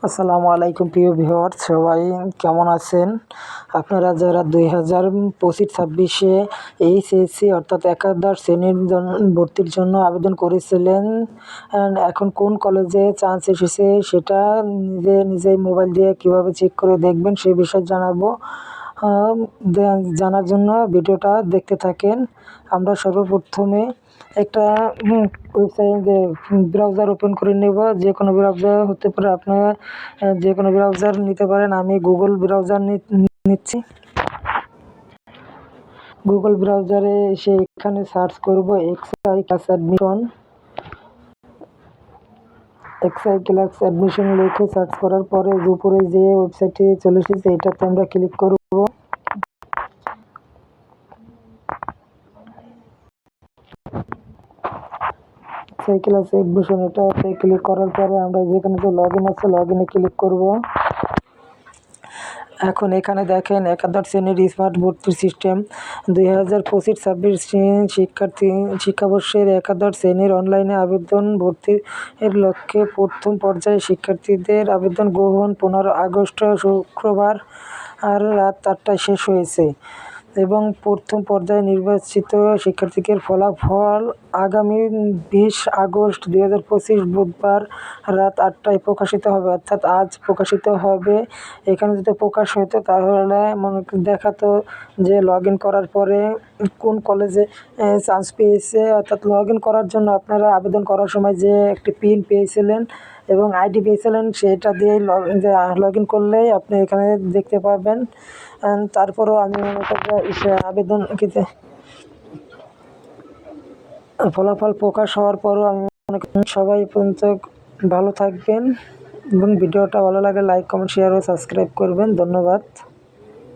আসসালামু আলাইকুম প্রিয় ভিউয়ার্স, সবাই কেমন আছেন? আপনারা যারা 2025-26 এইচএসসি অর্থাৎ একাদশ শ্রেণীর ভর্তির জন্য আবেদন করেছিলেন, এখন কোন কলেজে চান্স এসেছে সেটা নিজেই মোবাইল দিয়ে কীভাবে চেক করে দেখবেন সেই বিষয়ে জানাবো। জানার জন্য ভিডিওটা দেখতে থাকেন। আমরা সর্বপ্রথমে একটা ওয়েবসাইট ব্রাউজার ওপেন করে নেব। যে কোনো ব্রাউজার হতে পারে, আপনারা যে কোনো ব্রাউজার নিতে পারেন। আমি গুগল ব্রাউজার নিচ্ছি। গুগল ব্রাউজারে এসে এখানে সার্চ করব এক্সআই ক্লাস অ্যাডমিশন লিখে সার্চ করার পরে উপরে যে ওয়েবসাইটটি চলে এসেছে এটাতে আমরা ক্লিক করব। ক্লাস অ্যাডমিশন এটাতে ক্লিক করার পরে আমরা যেখানে যে লগ ইন আছে লগ ইনে ক্লিক করব। এখন এখানে দেখেন একাদশ শ্রেণীর স্মার্ট ভর্তির সিস্টেম 2025-26 শিক্ষাবর্ষের একাদশ শ্রেণীর অনলাইনে আবেদন ভর্তির লক্ষ্যে প্রথম পর্যায়ে শিক্ষার্থীদের আবেদন গ্রহণ 15 আগস্ট শুক্রবার রাত 8টায় শেষ হয়েছে এবং প্রথম পর্যায়ে নির্বাচিত শিক্ষার্থীদের ফলাফল আগামী 20 আগস্ট 2025 বুধবার রাত 8টায় প্রকাশিত হবে, অর্থাৎ আজ প্রকাশিত হবে। এখানে যদি প্রকাশ হতো তাহলে দেখাতো যে লগ ইন করার পরে কোন কলেজে চান্স পেয়েছে। অর্থাৎ লগ ইন করার জন্য আপনারা আবেদন করার সময় যে একটি পিন পেয়েছিলেন এবং আইডি পেয়েছিলেন, সেটা দিয়ে লগ ইন করলেই আপনি এখানে দেখতে পাবেন। তারপরও আমি আবেদন ফলাফল প্রকাশ হওয়ার পরও আমি মনে করি সবাই পর্যন্ত ভালো থাকবেন এবং ভিডিওটা ভালো লাগে লাইক, কমেন্ট, শেয়ার ও সাবস্ক্রাইব করবেন। ধন্যবাদ।